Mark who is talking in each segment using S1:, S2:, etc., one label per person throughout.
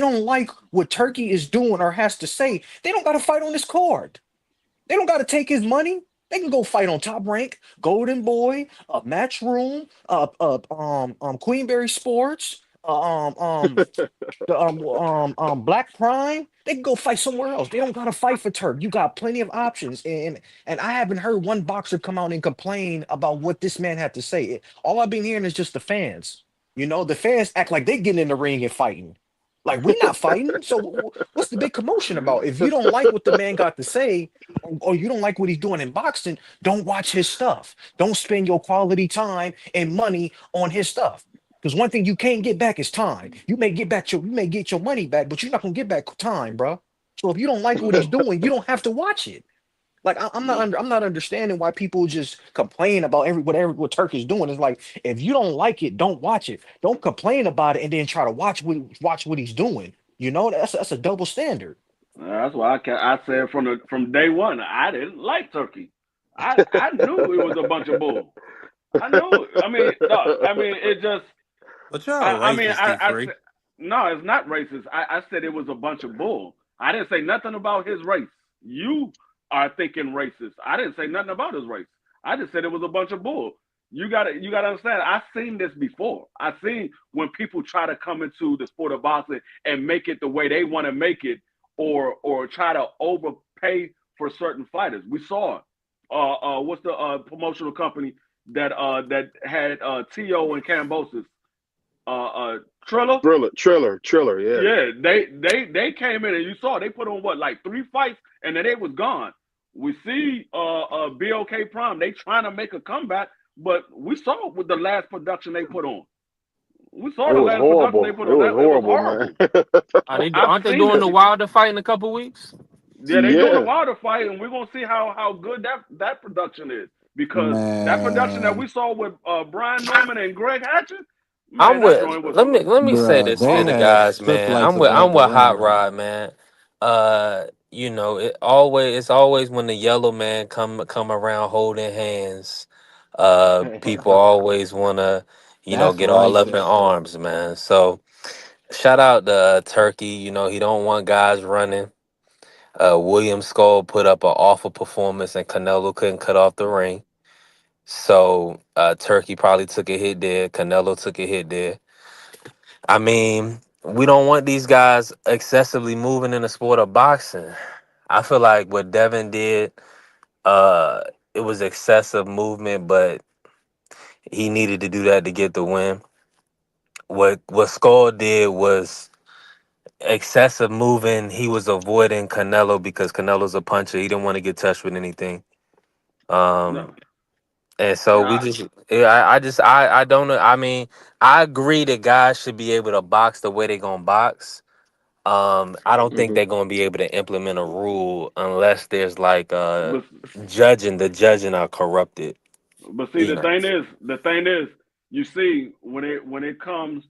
S1: don't like what Turkey is doing or has to say, they don't got to fight on this card. They don't got to take his money. They can go fight on Top Rank, Golden Boy, Match Room, Queenberry Sports, Black Prime. They can go fight somewhere else. They don't gotta fight for Turk. You got plenty of options, and I haven't heard one boxer come out and complain about what this man had to say. All I've been hearing is just the fans. You know, the fans act like they getting in the ring and fighting. Like we not fighting. So what's the big commotion about? If you don't like what the man got to say, or you don't like what he's doing in boxing, don't watch his stuff. Don't spend your quality time and money on his stuff. Because one thing you can't get back is time. You may get your money back, but you're not gonna get back time, bro. So if you don't like what he's doing, you don't have to watch it. Like I'm not understanding why people just complain about what Turk is doing. It's like if you don't like it, don't watch it. Don't complain about it and then try to watch what he's doing. You know, that's a double standard.
S2: That's why I said from day one I didn't like Turkey. I knew it was a bunch of bull. I know. I mean, no, I mean it just.
S3: But y'all
S2: I mean,
S3: racist,
S2: I
S3: D3.
S2: said no, it's not racist. I said it was a bunch of bull. I didn't say nothing about his race. You are thinking racist. I didn't say nothing about his race. I just said it was a bunch of bull. You gotta understand. I've seen this before. I've seen when people try to come into the sport of boxing and make it the way they want to make it, or try to overpay for certain fighters. We saw it. What's the promotional company that had To and Cambosis? Triller.
S4: Triller, yeah.
S2: Yeah, they came in and you saw they put on what like 3 fights and then they was gone. We see BOK Prime, they trying to make a comeback, but we saw with the last production they put on. We saw
S4: It
S2: the
S4: was
S2: last production
S4: horrible.
S2: they
S4: It
S2: put on.
S4: was
S2: It was
S4: horrible,
S2: horrible.
S4: man.
S2: I've
S5: Aren't they
S2: seen
S5: doing
S2: this
S5: the
S2: before.
S5: Wilder fight in a couple weeks?
S2: Yeah, they doing a
S4: Yeah.
S2: Wilder fight, and we're gonna see how good that production is because that production that we
S3: Man,
S2: saw with Brian Norman and Greg Hatchett, man,
S5: I'm
S2: that
S5: with.
S2: joint was
S5: Let me say
S3: bruh,
S5: this
S3: they
S5: to the
S2: horrible.
S3: had
S5: guys,
S3: stripped
S5: man.
S3: lights
S5: I'm
S3: above the
S5: with Hot
S3: ring.
S5: Rod, man. It's always when the yellow man come around holding hands. People always wanna,
S3: That's
S5: get all up in
S3: racist.
S5: arms, man. So shout out to Turkey. He don't want guys running. William Skull put up an awful performance, and Canelo couldn't cut off the ring. So Turkey probably took a hit there. Canelo took a hit there. I mean, we don't want these guys excessively moving in the sport of boxing. I feel like what Devin did, uh, it was excessive movement, but he needed to do that to get the win. What Skull did was excessive moving. He was avoiding Canelo because Canelo's a puncher. He didn't want to get touched with anything. Um,
S2: No,
S5: And so we
S2: yeah,
S5: just, yeah, I don't know. I mean, I agree that guys should be able to box the way they're gonna box. I don't think
S4: Hmm.
S5: they're gonna be able to implement a rule unless there's like
S2: but
S5: the judging are corrupted.
S2: see,
S5: You know.
S2: the thing is, you see, when it comes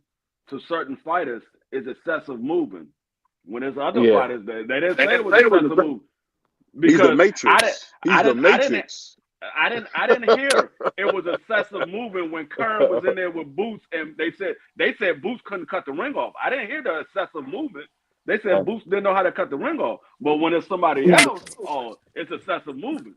S2: to certain fighters, it's excessive movement. When there's other
S4: Yeah.
S2: fighters, they didn't say it was excessive movement
S4: He's the
S2: because I didn't,
S4: Matrix. He's
S2: I
S4: the
S2: didn't, I didn't,
S4: Matrix.
S2: I didn't hear it was excessive movement when Kern was in there with Boots, and they said Boots couldn't cut the ring off. I didn't hear the excessive movement. They said Boots didn't know how to cut the ring off. But when it's somebody else, oh, it's excessive movement.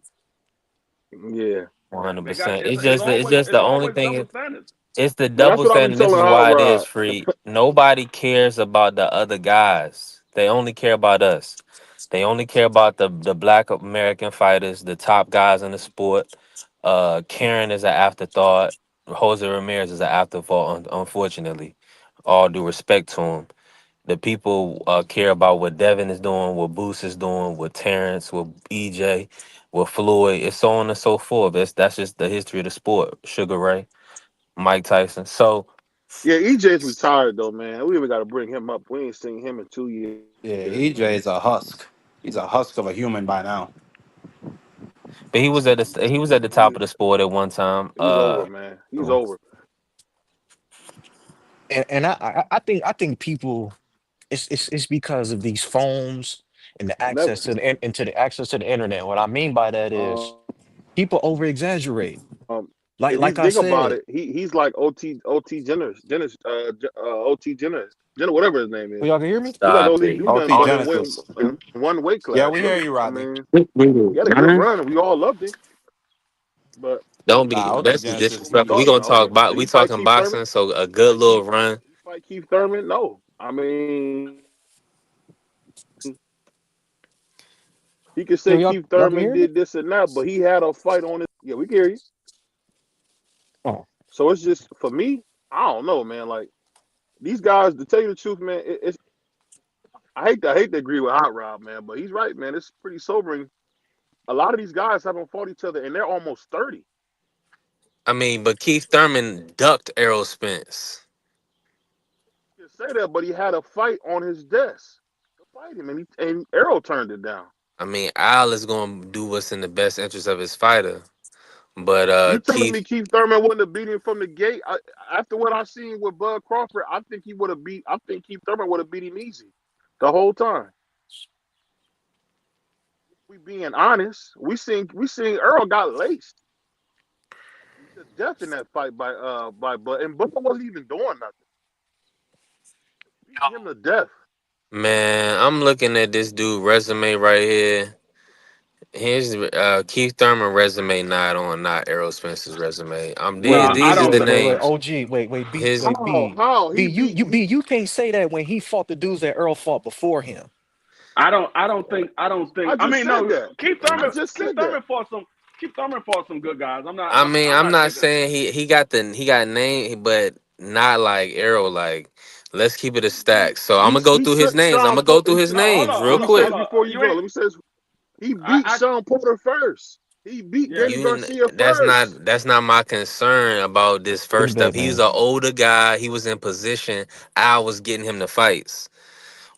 S4: Yeah.
S5: One hundred
S2: They got
S5: percent. It's
S2: it's
S5: just
S2: always
S5: the
S2: it's
S5: only
S2: always
S5: thing.
S2: double standards.
S5: It's the
S4: Man, that's
S5: double
S4: what I be
S5: standard. This
S4: telling
S5: is
S4: Hot
S5: why it is
S4: Rod.
S5: free. Nobody cares about the other guys. They only care about us. They only care about the black American fighters, the top guys in the sport. Karen is an afterthought. Jose Ramirez is an afterthought. Unfortunately, all due respect to him, the people care about what Devin is doing, what Boost is doing, what Terrence, what EJ, what Floyd. It's so on and so forth. That's just the history of the sport. Sugar Ray, Mike Tyson. So
S4: Yeah, EJ's retired though, man. We even got to bring him up. We ain't seen him in 2 years,
S3: Yeah,
S4: man.
S3: EJ is a husk. He's a husk of a human by now.
S5: but he was at the top of the sport at one time.
S4: He's over, man. He's over.
S1: And I think people it's because of these phones and the
S4: Never.
S1: access to the access to the internet. What I mean by that is
S4: Um.
S1: people over exaggerate. Like
S4: if you
S1: like I
S4: think about
S1: said,
S4: it, he's like OT Jenner, whatever his name
S1: well,
S4: is.
S1: y'all can hear me?
S4: He's like
S5: Stop
S4: OT.
S5: it.
S4: He's
S3: OT
S4: nothing but
S3: Genesis.
S4: in one weight
S3: Yeah,
S4: class,
S3: we hear
S4: really.
S3: you,
S4: I
S3: Rodney.
S4: mean, he had a good run, and we all loved him. But
S5: Don't
S3: Nah,
S5: be
S3: OT
S5: that's
S3: Genesis
S4: we
S3: is
S5: disrespectful. We
S4: thought,
S5: gonna
S3: decent.
S5: talk about
S4: did
S5: we
S4: he fight
S5: talking
S4: Keith Thurman?
S5: boxing, so a good little run.
S4: Did he fight Keith Thurman? No. I mean, he could
S1: Yo,
S4: say Keith
S1: y'all can
S4: Thurman
S1: hear me?
S4: did this and that, but he had a fight on his. Yeah, we can hear you.
S1: Oh,
S4: So it's just for me. I don't know, man. Like these guys, to tell you the truth, man, it's I hate to agree with Hot Rod, man, but he's right, man. It's pretty sobering. A lot of these guys haven't fought each other, and they're almost 30.
S5: I mean, but Keith Thurman ducked Errol Spence.
S4: You can say that, but he had a fight on his desk to fight him, and Errol turned it down.
S5: I mean, Al is gonna do what's in the best interest of his fighter. But
S4: You telling me
S5: Keith,
S4: Keith Thurman wouldn't have beat him from the gate? After what I seen with Bud Crawford, I think he would have beat. I think Keith Thurman would have beat him easy the whole time. We being honest, we seen Earl got laced to death in that fight by Bud, and Bud wasn't even doing nothing. Beating him to death.
S5: man, I'm looking at this dude resume right here. Here's Keith Thurman resume, not Errol Spence's resume.
S1: wait,
S2: No, I
S5: These is
S2: don't.
S5: the
S1: wait,
S5: names.
S1: OG,
S5: His
S4: How
S1: B,
S4: he beat
S1: B, you can't say that when he fought the dudes that Earl fought before him.
S2: I don't think.
S4: I
S2: I
S4: just
S2: mean,
S4: said
S2: no.
S4: that.
S2: Keith
S4: I
S2: Thurman.
S4: just
S2: Keith
S4: said that.
S2: Thurman fought some. Keith Thurman fought some good guys. I'm not.
S5: I
S2: I'm.
S5: mean,
S2: I'm
S5: I'm
S2: not
S5: not
S2: taking.
S5: saying he got name, but not like Arrow. Like, let's keep it a stack. So I'm gonna go
S4: He
S5: through his
S4: took
S5: names. I'm
S4: Sean
S5: gonna go through
S4: Porter.
S5: his
S2: No, hold
S5: names
S2: on,
S5: real
S2: hold
S4: Let me
S2: on,
S4: say
S5: quick.
S4: this
S2: hold on.
S4: before you
S2: You
S4: go.
S2: ain't.
S4: Let me say this. He beat
S2: I.
S4: Sean Porter first. He beat
S2: Yeah.
S4: Danny Garcia
S5: That's
S4: first.
S5: not my concern about this
S1: This
S5: first stuff.
S1: bad
S5: He's
S1: man.
S5: an older guy. He was in position. I was getting him the fights.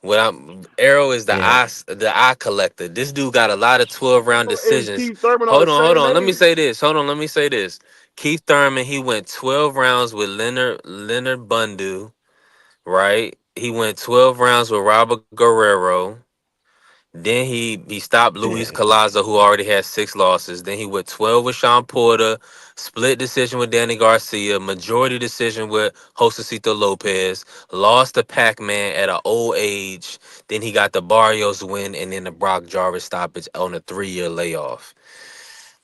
S5: What I'm Arrow is
S1: Yeah.
S5: the eye collector. This dude got a lot of 12-round
S4: And
S5: decisions.
S4: Keith Thurman on the
S5: Hold
S4: same
S5: on. Let me
S4: age.
S5: say this. Hold on, let me say this. Keith Thurman, he went 12 rounds with Leonard Bundu, right? He went 12 rounds with Robert Guerrero. Then he stopped Luis
S1: Yeah.
S5: Collazo, who already had 6 losses. Then he went 12 with Sean Porter, split decision with Danny Garcia, majority decision with Josecito Lopez, lost to Pac-Man at an old age. Then he got the Barrios win and then the Brock Jarvis stoppage on a 3-year layoff.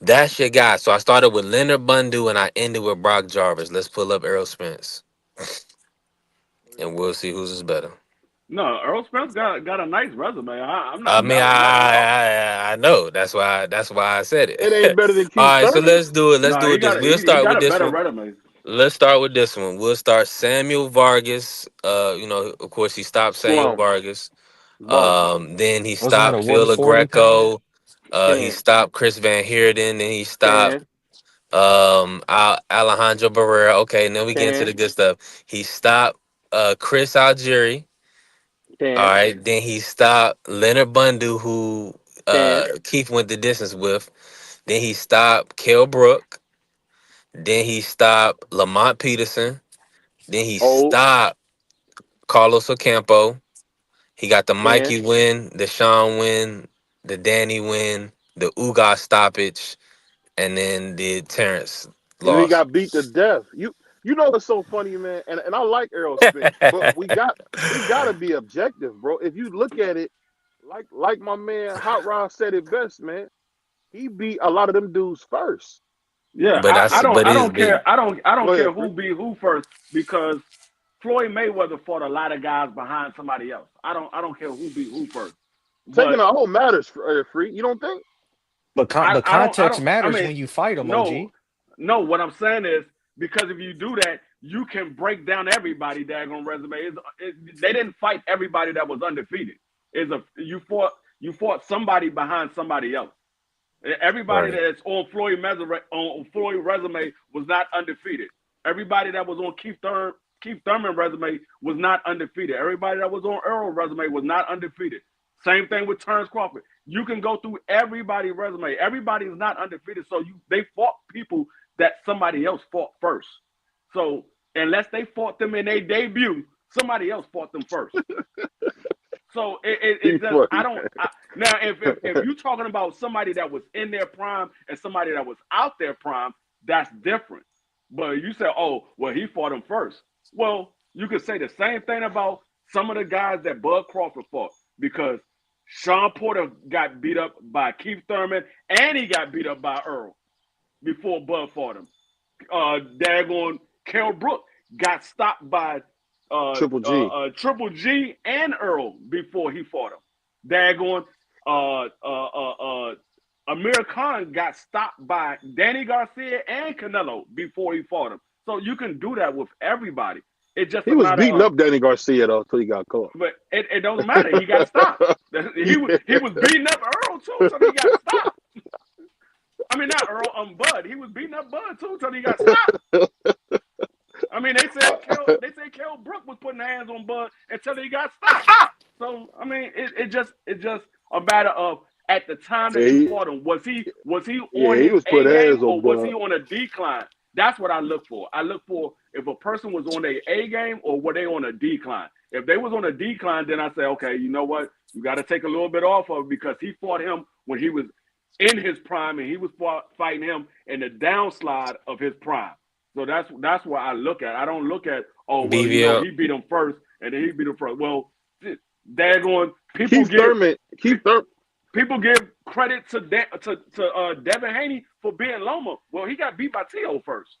S5: That's your guy. So I started with Leonard Bundu and I ended with Brock Jarvis. Let's pull up Errol Spence and we'll see who's is better.
S2: No, Earl Spence got a nice resume. I'm
S5: I
S2: not
S5: mean,
S2: doubting that at all.
S5: I know. That's why I said
S4: It
S5: it.
S4: ain't better than
S5: All
S4: Keith
S5: right, so
S4: Thurman.
S5: let's do it. Let's
S2: No,
S5: do
S2: he
S5: it.
S2: got
S5: This
S2: a
S5: we'll
S2: he
S5: start
S2: got
S5: with
S2: a
S5: this
S2: better
S5: one.
S2: resume.
S5: Let's start with this one. We'll start Samuel Vargas. Of course, he stopped Samuel
S4: Slump.
S5: Vargas.
S4: Bum.
S5: Then he
S1: Wasn't that
S5: stopped
S1: a
S5: Phil
S1: 140 pound?
S5: Greco. He
S4: Can.
S5: stopped Chris Van Heerden. Then he stopped
S4: Can.
S5: Alejandro Barrera. Okay, and then we get into
S4: Can.
S5: the good stuff. He stopped Chris Algieri. All
S4: Can.
S5: right. Then he stopped Leonard Bundu, who
S4: Can.
S5: Keith went the distance with. Then he stopped Kell Brook. Then he stopped Lamont Peterson. Then he
S4: Old.
S5: stopped Carlos Ocampo. He got the
S4: Can.
S5: Mikey win, the Sean win, the Danny win, the Ugas stoppage, and then the Terrence
S4: And then he
S5: loss.
S4: got beat to death. You know what's so funny, man? And I like Errol Spence, but we gotta be objective, bro. If you look at it, like my man Hot Rod said it best, man. He beat a lot of them dudes first.
S2: Yeah,
S5: but
S2: I
S5: that's
S2: don't
S5: but
S2: I
S5: his
S2: don't
S5: big.
S2: care. I don't
S4: Go
S2: care
S4: ahead,
S2: who
S4: Free.
S2: beat who first because Floyd Mayweather fought a lot of guys behind somebody else. I don't care who beat who first.
S4: Taking
S2: But
S4: a whole matters, Free. You don't think?
S1: But
S2: I
S1: context
S2: don't I
S1: matters
S2: mean
S1: when you fight them,
S2: no
S1: OG.
S2: no what I'm saying is because if you do that you can break down everybody daggone resume. They didn't fight everybody that was undefeated. Is a you fought somebody behind somebody else. Everybody
S5: Right.
S2: that's on Floyd resume was not undefeated. Everybody that was on Keith Thurman resume was not undefeated. Everybody that was on Earl resume was not undefeated. Same thing with Terrence Crawford. You can go through everybody's resume. Everybody is not undefeated. So they fought people that somebody else fought first. So unless they fought them in their debut, somebody else fought them first. So
S4: He
S2: it just I
S4: funny.
S2: don't now if you're talking about somebody that was in their prime and somebody that was out their prime, that's different. But you said, oh, well, he fought him first. Well, you could say the same thing about some of the guys that Bud Crawford fought because Sean Porter got beat up by Keith Thurman and he got beat up by Earl before Bud fought him. Daggone Kell Brook got stopped by
S4: Triple G.
S2: Triple G and Earl before he fought him. Daggone Amir Khan got stopped by Danny Garcia and Canelo before he fought him. So you can do that with everybody. It just
S4: He was beating up Danny Garcia though until he got caught.
S2: But it doesn't matter. He got stopped. He was beating up Earl too, so he got stopped. I mean, not Earl, Bud. He was beating up Bud too, so he got stopped. I mean, they said Kell Brook was putting hands on Bud until he got stopped. So I mean, it just a matter of at the time that he fought him, was he on his A game or was he on a decline? That's what I look for. I look for if a person was on their A game or were they on a decline. If they was on a decline, then I say, okay, you know what? You got to take a little bit off of it because he fought him when he was in his prime and he was fighting him in the downslide of his prime. So that's what I look at. I don't look at, oh, well, you know, he beat him first and then he beat him first. Well, daggone, people give credit to Devin Haney for being Loma. Well, he got beat by T.O. first.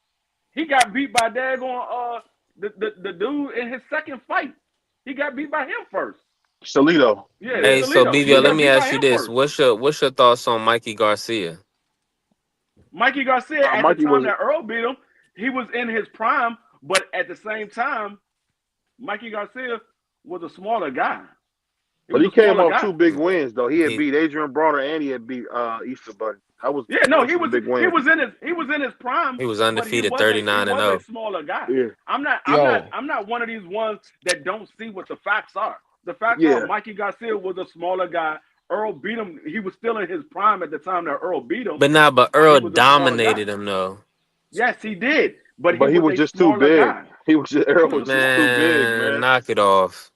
S2: He got beat by daggone the dude in his second fight. He got beat by him first.
S4: Salito.
S2: Yeah.
S5: Hey,
S2: Salito.
S5: so BVL, let me ask you this: what's your thoughts on Mikey Garcia?
S2: Mikey Garcia, at the time that Earl beat him, he was in his prime, but at the same time, Mikey Garcia was a smaller guy.
S4: But he came off 2 big wins though. He had beat Adrian Broner and he had beat Easter Bunny.
S2: He was in his prime.
S5: He was undefeated 39-0.
S2: A smaller guy.
S4: Yeah.
S2: I'm not one of these ones that don't see what the facts are. The facts are Mikey Garcia was a smaller guy. Earl beat him. He was still in his prime at the time that Earl beat him.
S5: But Earl dominated him though.
S2: Yes, he did. But
S4: he was just too big. Earl was just too big, man.
S5: Knock it off.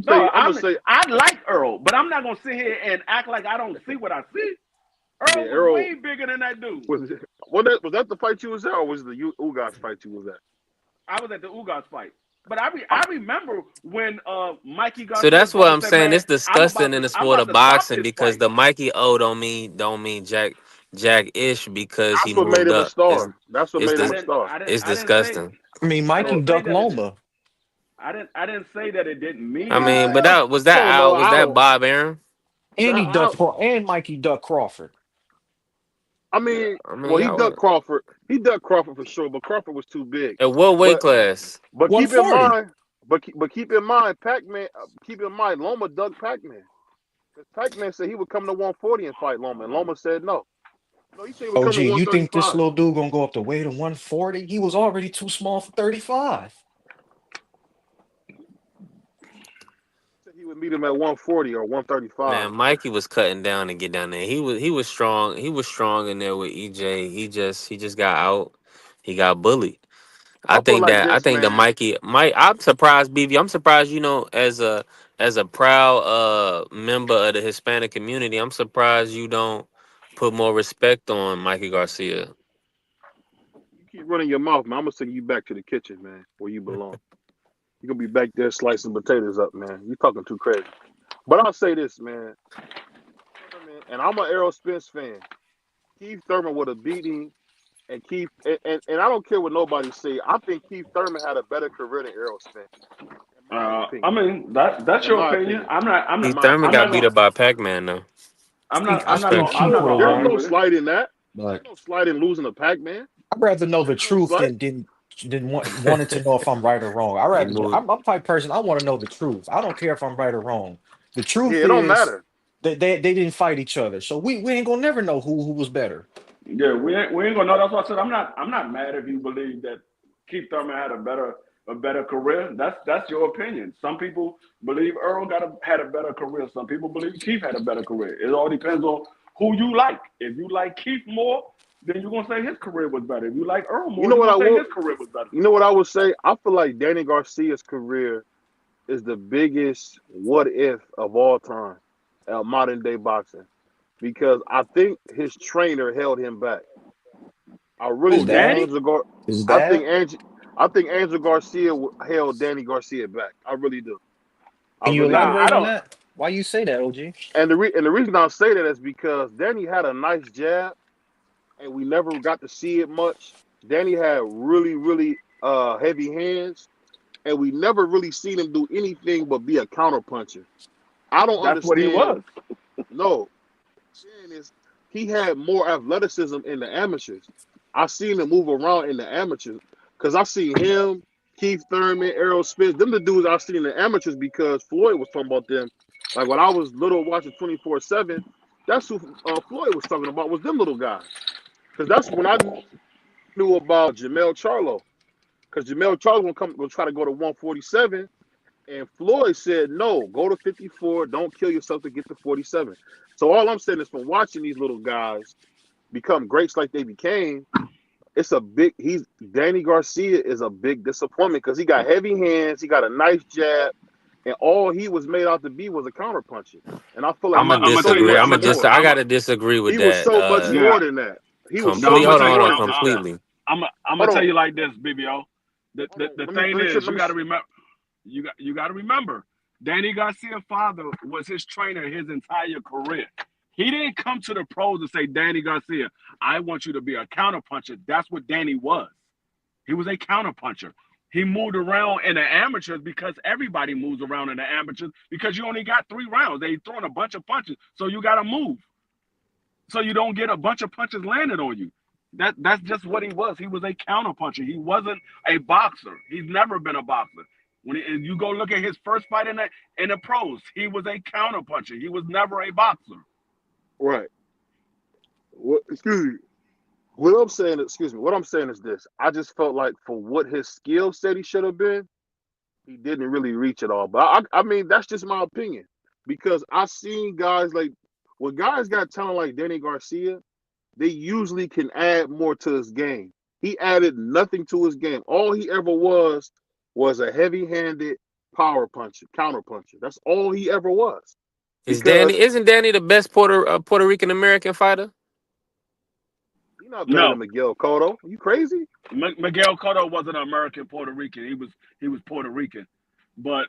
S2: No, I like Earl, but I'm not gonna sit here and act like I don't see what I see. Earl was way bigger than that dude.
S4: Was that the fight you was at, or was it the Ugas fight you was at?
S2: I was at the Ugas fight. But I remember when Mikey Garcia.
S5: So that's what I'm saying. It's disgusting in the sport of boxing because the Mikey O don't mean Jack Ish because he moved
S4: made him
S5: up.
S4: A star. That's what made him a star.
S5: It's disgusting.
S1: I mean, Mikey ducked Loma.
S2: I didn't say that it didn't mean.
S5: I mean, but was that Bob Aaron?
S1: And Mikey ducked Crawford.
S4: I mean, well, he ducked Crawford. He ducked Crawford for sure, but Crawford was too big.
S5: At what weight class?
S4: But keep in mind, keep in mind, Pac-Man. Keep in mind, Loma ducked Pac-Man. Because Pac-Man said he would come to 140 and fight Loma, and Loma said no. No, he said he would come to 135.
S1: You think this little dude gonna go up to weight of 140? He was already too small for 35.
S4: He would meet him at 140 or 135.
S5: Man, Mikey was cutting down to get down there. He was strong. He was strong in there with EJ. He just got out. He got bullied. I think the Mikey. I'm surprised, BB. I'm surprised. You know, as a proud member of the Hispanic community, I'm surprised you don't put more respect on Mikey Garcia.
S4: You keep running your mouth, man. I'm gonna send you back to the kitchen, man, where you belong. You're going to be back there slicing potatoes up, man. You're talking too crazy. But I'll say this, man. And I'm an Errol Spence fan. Keith Thurman would have beaten and Keith and I don't care what nobody say. I think Keith Thurman had a better career than Errol Spence.
S2: I mean, that's your opinion.
S5: Keith Thurman got beat up by Pac-Man, though.
S4: There's no slide in that. There's no slide in losing to Pac-Man.
S1: I'd rather know the truth than wanted to know if I'm right or wrong. I'm the type of person, I want to know the truth. I don't care if I'm right or wrong. The truth is,
S4: it don't matter.
S1: They didn't fight each other, so we ain't gonna never know who was better.
S2: Yeah, we ain't gonna know. That's why I said I'm not mad if you believe that Keith Thurman had a better career. That's your opinion. Some people believe Earl had a better career. Some people believe Keith had a better career. It all depends on who you like. If you like Keith more, then you're gonna say his career was better. If you like Earl more, his career was better.
S4: You know what I would say? I feel like Danny Garcia's career is the biggest what if of all time at modern day boxing. Because I think his trainer held him back. I really
S1: His
S2: Who,
S4: think
S1: dad?
S2: Danny?
S4: Angel Gar.
S1: His
S4: I
S1: dad?
S4: think Angel. I think Angel Garcia held Danny Garcia back. I really do. I
S1: Can you
S4: really do.
S2: Nah, I
S1: elaborate on
S2: don't.
S1: that? Why you say that, OG?
S4: And the reason I say that is because Danny had a nice jab, and we never got to see it much. Danny had really heavy hands, and we never really seen him do anything but be a counter puncher. I don't
S2: That's what he
S4: understand.
S2: was.
S4: No, saying is he had more athleticism in the amateurs. I seen him move around in the amateurs because I seen him, Keith Thurman, Errol Spence. Them the dudes I seen in the amateurs because Floyd was talking about them. Like when I was little watching 24/7, that's who Floyd was talking about was them little guys. Because that's when I knew about Jamel Charlo. Because Jamel Charlo gonna try to go to 147. And Floyd said, no, go to 54. Don't kill yourself to get to 47. So all I'm saying is from watching these little guys become greats like they became, it's a big Danny Garcia is a big disappointment because he got heavy hands, he got a nice jab, and all he was made out to be was a counterpuncher. And I feel like
S5: I'm
S4: he
S5: gonna
S2: I'm
S4: was
S2: gonna
S4: so
S2: tell you
S5: disagree.
S2: what.
S4: much
S5: I'm gonna
S4: more.
S5: I
S2: I'm a,
S5: gotta disagree with
S4: He was
S5: that.
S4: so much
S2: yeah.
S4: more than that. He was
S2: No,
S4: so
S2: I'm
S5: Complete.
S2: gonna
S5: Hold
S4: much
S2: tell
S5: on,
S2: you.
S5: hold
S4: more
S5: on.
S4: than just that.
S5: Completely.
S2: I'm gonna tell
S4: Hold
S2: you
S4: on.
S2: like this, BBO.
S4: Hold on.
S2: The
S4: Let me
S2: thing
S4: let me
S2: is,
S4: let me
S2: you got to remember, Danny Garcia's father was his trainer his entire career. He didn't come to the pros and say, Danny Garcia, I want you to be a counterpuncher. That's what Danny was. He was a counterpuncher. He moved around in the amateurs because everybody moves around in the amateurs because you only got 3 rounds. They throwing a bunch of punches, so you got to move so you don't get a bunch of punches landed on you. That's just what he was. He was a counterpuncher. He wasn't a boxer. He's never been a boxer. And you go look at his first fight in the pros, he was a counterpuncher. He was never a boxer.
S4: right. What excuse me. What I'm saying, excuse me, what I'm saying is this. I just felt like for what his skill set he should have been, he didn't really reach it all. But I mean, that's just my opinion. Because I seen guys like when guys got talent like Danny Garcia, they usually can add more to his game. He added nothing to his game. All he ever was a heavy-handed power puncher, counter puncher. That's all he ever was. Because
S5: Isn't Danny the best Puerto Rican American fighter?
S4: he's not better than
S2: No,
S4: Miguel Cotto. Are you crazy?
S2: Miguel Cotto wasn't an American Puerto Rican. He was Puerto Rican, but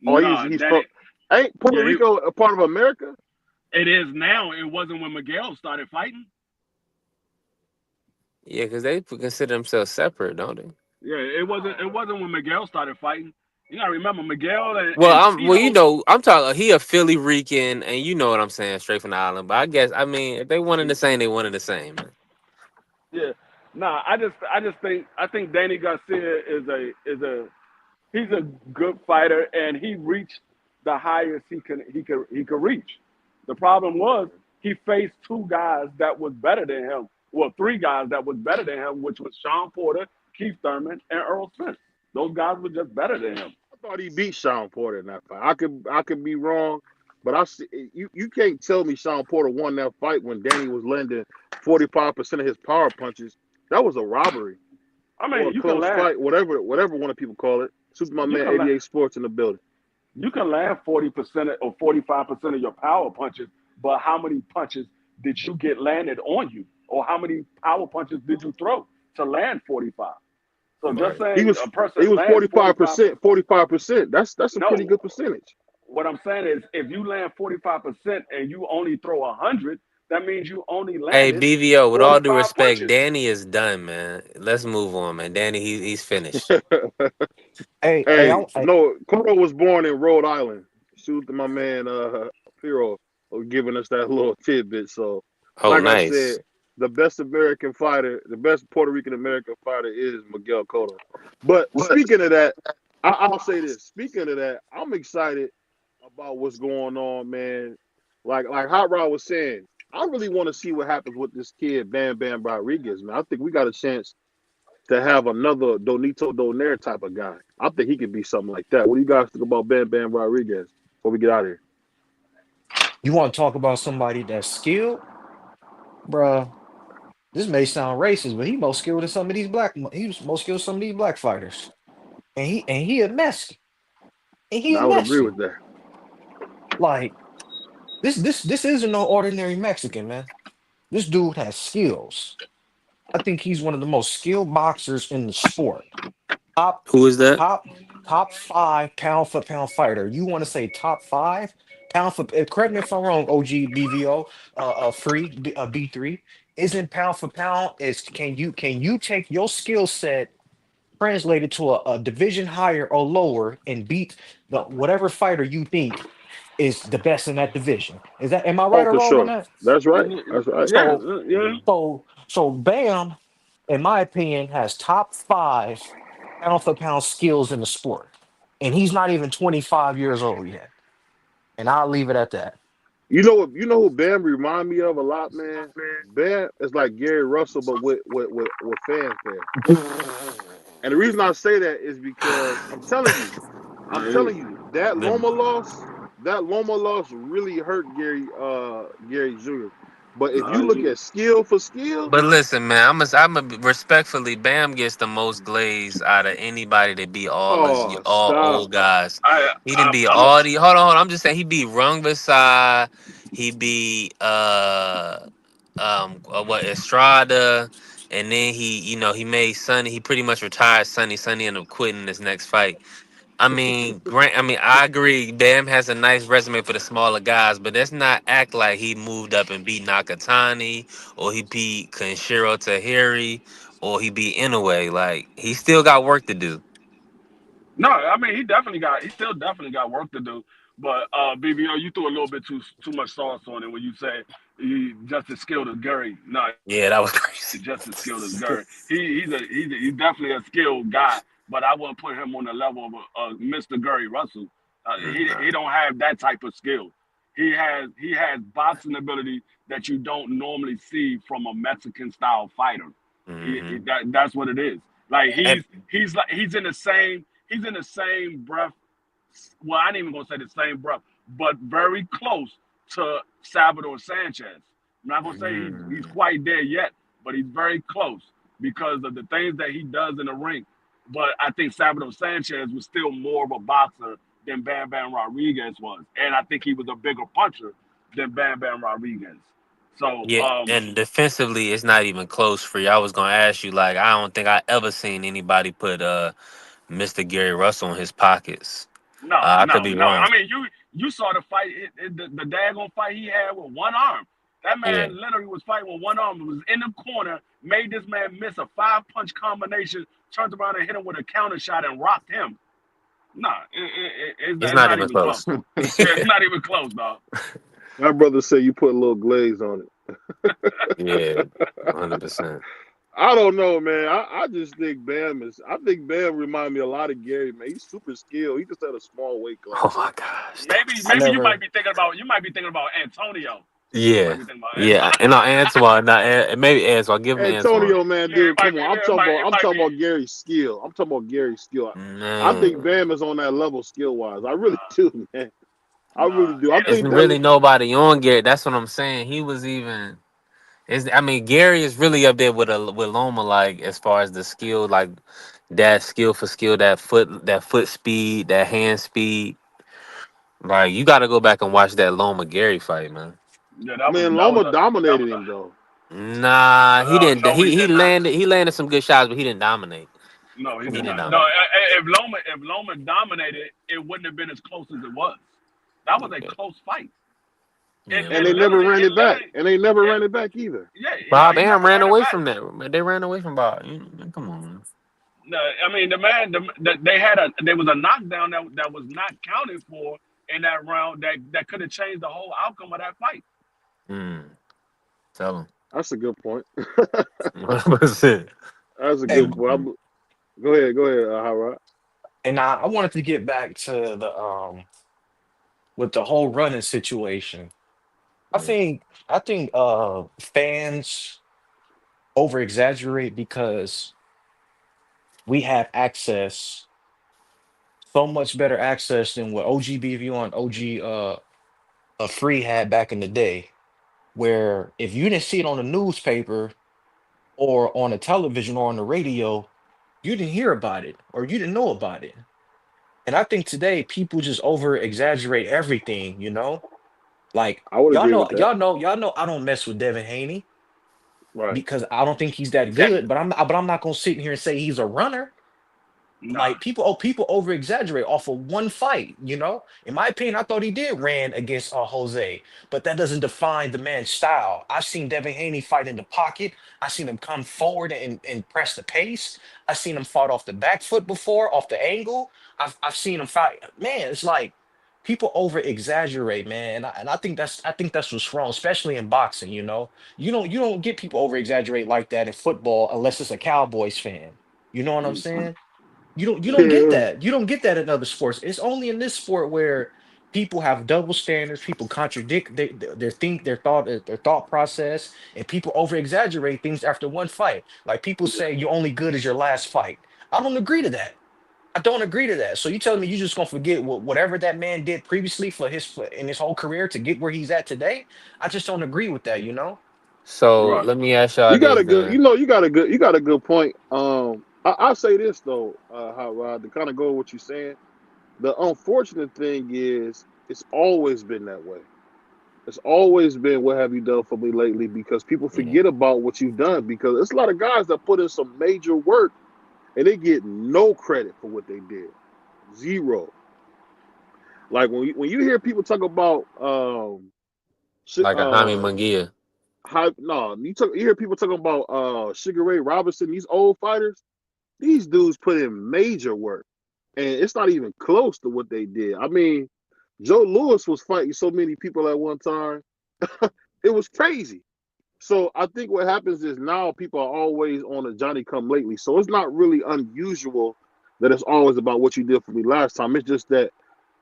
S4: Oh, he's
S2: nah,
S4: he's
S2: Danny.
S4: from ain't Puerto
S2: Yeah,
S4: Rico a part of America?
S2: it is now. It wasn't when Miguel started fighting.
S5: Yeah, because they consider themselves separate, don't they?
S2: Yeah, it wasn't. It wasn't when Miguel started fighting. You gotta remember Miguel and
S5: Well,
S2: Tito.
S5: I'm talking. He a Philly Rican, and you know what I'm saying, straight from the island. But I mean, if they wanted the same, they wanted the same, man.
S2: Yeah, nah. I think Danny Garcia is a he's a good fighter, and he reached the highest he could reach. The problem was he faced 2 guys that was better than him. Well, 3 guys that was better than him, which was Sean Porter, Keith Thurman, and Earl Spence. Those guys were just better than him.
S4: I thought he beat Sean Porter in that fight. I could be wrong, but you can't tell me Sean Porter won that fight when Danny was landing 45% of his power punches. That was a robbery
S2: I
S4: or
S2: mean,
S4: a close fight, whatever one of people call it. Superman
S2: you
S4: man
S2: can land
S4: 88 Sports in the building.
S2: you can land 40% or 45% of your power punches, but how many punches did you get landed on you, or how many power punches did you throw to land 45? So just
S5: Right.
S4: He
S2: saying
S4: was
S2: a person
S4: he was
S2: lands 45.
S4: 45%, 45%. That's a pretty
S2: No,
S4: good percentage.
S2: what I'm saying is if you land 45% and you only throw 100, that means you only
S5: Hey,
S2: landed
S5: BVO. With all due
S2: 45
S5: respect,
S2: punches.
S5: Danny is done, man. Let's move on, man. Danny, he's finished.
S1: Hey,
S4: Hey, no, Cotto was born in Rhode Island. Shoot to my man Piro for giving us that little tidbit. So,
S5: Oh,
S4: like I
S5: nice.
S4: said, the best American fighter, the best Puerto Rican American fighter is Miguel Cotto. But speaking of that, I'll say this. Speaking of that, I'm excited about what's going on, man. Like Hot Rod was saying, I really want to see what happens with this kid, Bam Bam Rodriguez, man. I think we got a chance to have another Donito Donaire type of guy. I think he could be something like that. What do you guys think about Bam Bam Rodriguez before we get out of here?
S1: you want to talk about somebody that's skilled, bruh? This may sound racist, but he most skilled than some of these he's most skilled than some of these black fighters. And he a Mexican. And
S4: And
S1: he a
S4: I would agree
S1: Mexican.
S4: with that.
S1: Like this isn't no ordinary Mexican, man. This dude has skills. I think he's one of the most skilled boxers in the sport. Top,
S5: Who is that?
S1: top, top five pound for pound fighter. You want to say top five pound for? Correct me if I'm wrong. OG BVO, B3 isn't pound for pound. Is can you take your skill set translated to a division higher or lower and beat the whatever fighter you think is the best in that division? Is that am I
S4: Oh,
S1: right or
S4: for
S1: wrong on
S4: sure.
S1: that?
S4: That's right. That's right.
S2: Yeah,
S1: So
S2: yeah.
S1: so Bam, in my opinion, has top five pound for pound skills in the sport. And he's not even 25 years old yet. And I'll leave it at that.
S4: You know what? You know who Bam remind me of a lot, man. Bam is like Gary Russell, but with fanfare. And the reason I say that is because I'm telling you, that Loma loss really hurt Gary Jr. But if you
S2: Nah,
S4: look at skill for skill,
S5: But listen, man, I'm a respectfully, Bam gets the most glaze out of anybody that beat
S4: oh
S5: all
S4: stop.
S5: old guys.
S2: I,
S5: He didn't
S2: I'm,
S5: beat
S2: I'm,
S5: all the. Hold on. I'm just saying he beat Rung Basai. He beat what Estrada, and then he made Sonny. He pretty much retired Sonny. Sonny ended up quitting this next fight. I mean, Grant. I mean, I agree. Bam has a nice resume for the smaller guys, but let's not act like he moved up and beat Nakatani, or he beat Kenshiro Tahiri, or he beat Inoue. Like he still got work to do.
S2: no, I mean he still definitely got work to do. But BBO, you threw a little bit too much sauce on it when you say he just as skilled as Gary. No,
S5: Yeah, that was
S2: just
S5: crazy.
S2: as skilled as Gary. He's definitely a skilled guy, but I wouldn't put him on the level of Mr. Gary Russell. He
S5: Nah.
S2: don't have that type of skill. He has boxing ability that you don't normally see from a Mexican style fighter.
S5: Hmm.
S2: That's what it is. Like
S5: And
S2: he's in the same breath. Well, I ain't even gonna say the same breath, but very close to Salvador Sanchez. I'm not gonna say he's
S5: mm,
S2: quite there yet, but he's very close because of the things that he does in the ring. But I think Salvador Sanchez was still more of a boxer than Bam Bam Rodriguez was, and I think he was a bigger puncher than Bam Bam Rodriguez. So,
S5: yeah, and defensively, it's not even close for you. I was gonna ask you, like, I don't think I ever seen anybody put Mr. Gary Russell in his pockets.
S2: no,
S5: I could
S2: no,
S5: be
S2: no.
S5: wrong.
S2: I mean, you saw the fight, the daggone fight he had with one arm. That
S5: Yeah,
S2: man literally was fighting with one arm. It was in the corner, made this man miss a 5 punch combination, turned around and hit him with a counter shot and rocked him. Nah,
S5: it's
S2: it's
S5: not
S2: not
S5: even
S2: even close.
S5: close.
S2: It's not even close, dog.
S4: My brother said you put a little glaze on
S5: Yeah,
S4: it.
S5: 100%.
S4: I don't know, man. I just think Bam is. I think Bam remind me a lot of Gary, man. He's super skilled. He just had a small weight
S5: Oh
S4: class.
S5: my gosh,
S2: Maybe
S1: I
S2: maybe
S1: never
S2: you might be thinking about Antonio. You might
S5: yeah,
S2: be thinking about
S5: yeah. And no, Antoine, not maybe Antoine. Give him Antoine.
S4: Antonio, man,
S2: yeah. It
S4: dude,
S2: might
S4: come
S2: be
S4: on.
S2: it
S4: I'm
S2: might
S4: talking
S2: be.
S4: about Gary's skill. I'm talking about Gary's skill. I think
S5: Man,
S4: Bam is on that level skill wise. I really do, man. I
S2: Nah,
S4: really do. I
S5: it's
S4: think that.
S5: really nobody on Gary. That's what I'm saying. He was even. I mean, Gary is really up there with Loma, like as far as the skill, like that skill for skill, that foot speed, that hand speed. Like you got to go back and watch that Loma Gary fight, man.
S2: yeah,
S4: Man,
S2: that was
S4: Loma
S2: a that
S4: dominated
S2: was a.
S4: him though.
S5: Nah, he didn't.
S2: No, he
S5: He
S2: did not.
S5: landed some good shots, but he didn't dominate.
S2: No, he
S5: He
S2: did
S5: didn't
S2: not. No,
S5: dominate.
S2: if Loma dominated, it wouldn't have been as close as it was. That was a
S5: Yeah,
S2: close fight.
S5: yeah,
S4: And
S2: It
S4: they
S5: but
S4: never
S2: literally,
S4: ran
S2: it
S4: it back.
S2: literally,
S4: And they never
S2: it,
S4: ran it back either.
S2: yeah,
S5: Bob
S2: he
S5: Arum
S2: never
S5: ran
S2: ran it
S5: away
S2: back.
S5: from that. Man, they ran away from Bob. Come on, man.
S2: No, I mean there was a knockdown that was not counted for in that round that could have changed the whole outcome of that fight.
S5: Mm, tell him.
S4: That's a good point.
S5: 100%.
S4: That's a
S1: hey,
S4: good point. Go ahead, Howard.
S1: and I wanted to get back to the with the whole running situation.
S5: Yeah.
S1: I think fans over exaggerate because we have access, so much better access than what OGBV and OG Free had back in the day. Where if you didn't see it on the newspaper or on the television or on the radio, you didn't hear about it or you didn't know about it. And I think today people just over exaggerate everything. Like
S4: I would agree with that.
S1: y'all know I don't mess with Devin Haney.
S4: Right.
S1: because I don't think he's that
S2: And
S1: good. But I'm not gonna sit in here and say he's a runner.
S2: nah,
S1: Like people over exaggerate off of one fight. In my opinion, I thought he did ran against Jose, but that doesn't define the man's style. I've seen Devin Haney fight in the pocket. I've seen him come forward and press the pace. I've seen him fought off the back foot before, off the angle. I've seen him fight. Man, it's like people over exaggerate, man, and I think that's what's wrong, especially in boxing. You don't get people over exaggerate like that in football unless it's a Cowboys fan. You know what I'm saying? You don't get
S4: Yeah.
S1: that. You don't get that in other sports. It's only in this sport where people have double standards, people contradict their thought process, and people over exaggerate things after one fight. Like people say you're only good as your last fight. I don't agree to that. I don't agree to that. So you telling me you just gonna forget whatever that man did previously in his whole career to get where he's at today? I just don't agree with that.
S5: So
S2: right.
S5: let me ask y'all
S4: You got
S5: this
S4: a good,
S5: then.
S4: you got a good point. I'll say this though, Hot Rod, to kind of go with what you're saying. The unfortunate thing is, it's always been that way. It's always been, what have you done for me lately? Because people
S5: Yeah.
S4: forget about what you've done. Because it's a lot of guys that put in some major work and they get no credit for what they did. Zero. Like when you hear people talk about
S5: Like a Jaime Munguia.
S4: no, you hear people talking about Sugar Ray Robinson, these old fighters, these dudes put in major work. And it's not even close to what they did. I mean, Joe Louis was fighting so many people at one time. It was crazy. So I think what happens is now people are always on a Johnny come lately. So it's not really unusual that it's always about what you did for me last time. It's just that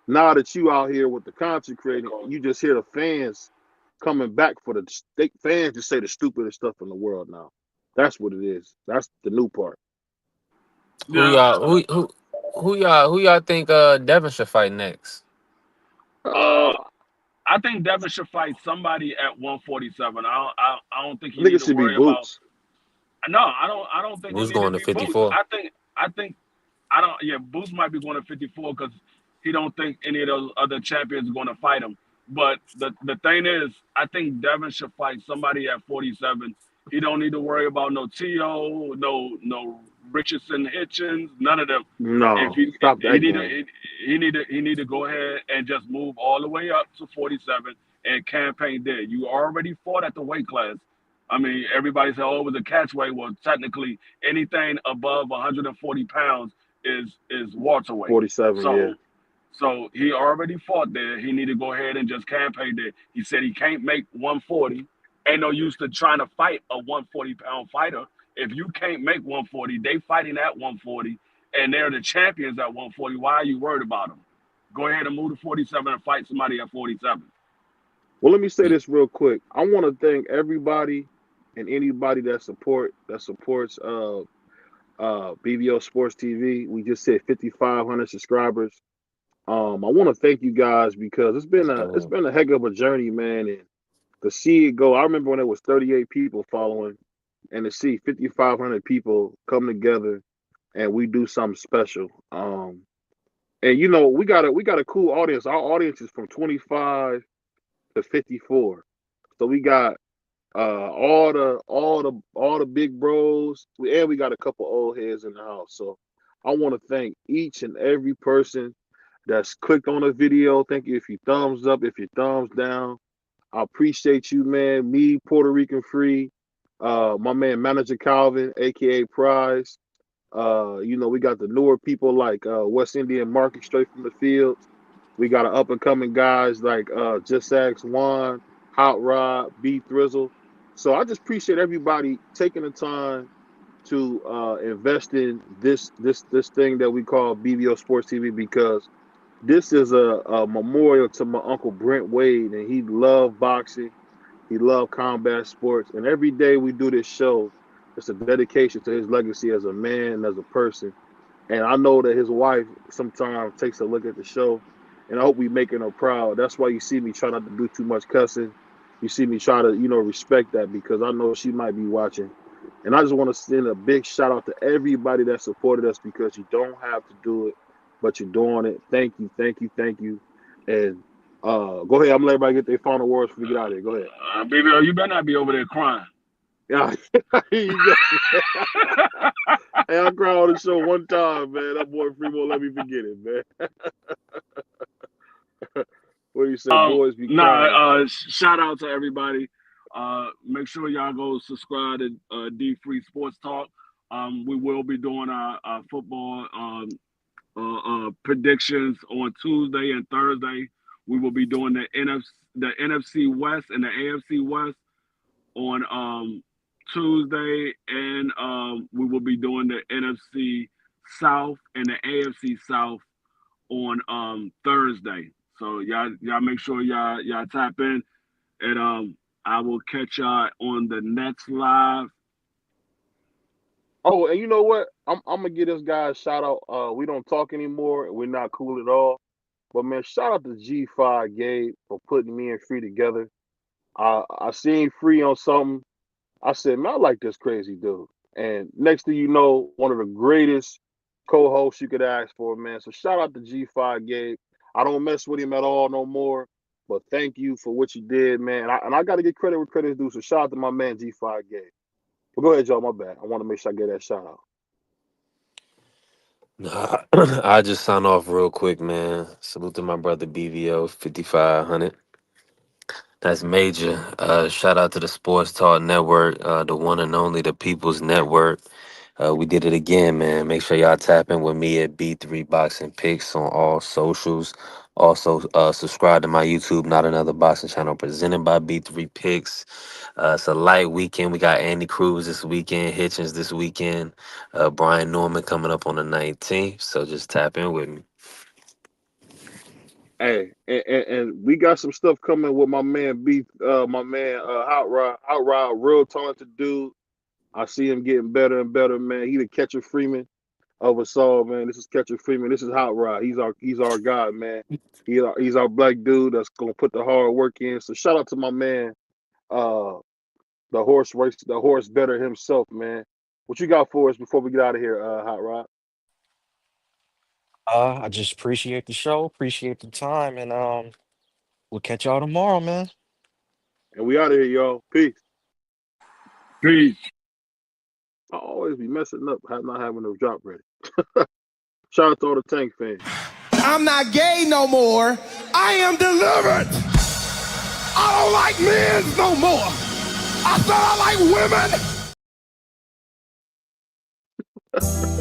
S4: now that you out here with the content creating, you just hear the fans coming back for fans just say the stupidest stuff in the world now. That's what it is. That's the new part.
S5: Who
S2: Yeah.
S5: y'all who y'all think Devin should fight next?
S2: Uh,
S4: Uh,
S2: I think Devin should fight somebody at 147. I don't think he need
S4: niggas
S2: to
S4: should be
S2: worry about.
S4: Boots.
S2: No, I don't think it
S5: Who's
S2: need to
S5: going to
S2: be Boots.
S5: 54?
S2: I think I don't. Yeah, Boots might be going to 54 because he don't think any of those other champions are going to fight him. But the thing is, I think Devin should fight somebody at 47. He don't need to worry about no T.O., no Richardson Hitchens, none of them. If
S4: No, stop
S2: he
S4: that
S2: need
S4: game.
S2: to he need to go ahead and just move all the way up to 47 and campaign there. You already fought at the weight class. I mean, everybody said, "Oh, it was a catchweight." Well, technically, anything above 140 pounds is welterweight.
S4: 47, yeah.
S2: So he already fought there. He need to go ahead and just campaign there. He said he can't make 140. Ain't no use to trying to fight a 140-pound fighter. If you can't make 140, they fighting at 140, and they're the champions at 140. Why are you worried about them? Go ahead and move to 47 and fight somebody at 47.
S4: Well, let me say this real quick. I want to thank everybody and anybody that supports BVO Sports TV. We just hit 5,500 subscribers. I want to thank you guys because it's been
S5: That's
S4: it's
S5: dope.
S4: been a heck of a journey, man. And to see it go, I remember when it was 38 people following, and to see 5,500 people come together and we do something special. And we got a cool audience. Our audience is from 25 to 54. So we got all the big bros, and we got a couple old heads in the house. So I want to thank each and every person that's clicked on the video. Thank you if you thumbs up, if you thumbs down. I appreciate you, man. Me, Puerto Rican Free, my man Manager Calvin, aka Prize. We got the newer people like West Indian Market straight from the fields. We got up and coming guys like Just Ask Juan, Hot Rod, B Thrizzle. So I just appreciate everybody taking the time to invest in this thing that we call BVO Sports TV because this is a memorial to my uncle Brent Wade, and he loved boxing. He loved combat sports, and every day we do this show, it's a dedication to his legacy as a man and as a person. And I know that his wife sometimes takes a look at the show, and I hope we making her proud. That's why you see me try not to do too much cussing. You see me try to, respect that because I know she might be watching. And I just want to send a big shout out to everybody that supported us because you don't have to do it, but you're doing it. Thank you, thank you, thank you. And go ahead. I'm gonna let everybody get their final words before we get out of here. Go ahead.
S2: Baby, you better not be over there crying.
S4: Yeah, here you go. Hey, I cried on the show one time, man. That boy Free won't let me forget it, man. What do you say, boys be crying?
S2: Shout out to everybody. Make sure y'all go subscribe to D Free Sports Talk. We will be doing our football predictions on Tuesday and Thursday. We will be doing the NFC West and the AFC West on Tuesday, and we will be doing the NFC South and the AFC South on Thursday. So y'all make sure y'all tap in, and I will catch y'all on the next live.
S4: Oh, and you know what? I'm gonna give this guy a shout out. We don't talk anymore. We're not cool at all. But man, shout out to G5 Gabe for putting me and Free together. I seen Free on something. I said, man, I like this crazy dude. And next thing you know, one of the greatest co-hosts you could ask for, man. So shout out to G5 Gabe. I don't mess with him at all no more. But thank you for what you did, man. And I got to get credit where credit's due. So shout out to my man G5 Gabe. But go ahead, Joe. My bad. I want to make sure I get that shout out.
S5: Nah, I just sign off real quick, man. Salute to my brother BVO 5500. That's major. Shout out to the Sports Talk Network, the one and only, the People's Network. We did it again, man. Make sure y'all tap in with me at B3 Boxing Picks on all socials. Also, subscribe to my YouTube, Not Another Boxing Channel, presented by B3 Picks. It's a light weekend. We got Andy Cruz this weekend, Hitchens this weekend, Brian Norman coming up on the 19th. So just tap in with me.
S4: Hey, and we got some stuff coming with my man Hot Rod. Hot Rod, real talented dude. I see him getting better and better, man. He the Catcher Freeman of us all, man. This is Catcher Freeman. This is Hot Rod. He's our guy, man. He's our black dude that's gonna put the hard work in. So shout out to my man, the horse better himself, man. What you got for us before we get out of here, Hot Rod?
S1: I just appreciate the show, appreciate the time, and we'll catch y'all tomorrow, man.
S4: And we out of here, y'all. Peace.
S2: Peace.
S4: I always be messing up, not having no drop ready. Shout out to all the Tank fans.
S6: I'm not gay no more. I am delivered. I don't like men no more. I said I like women.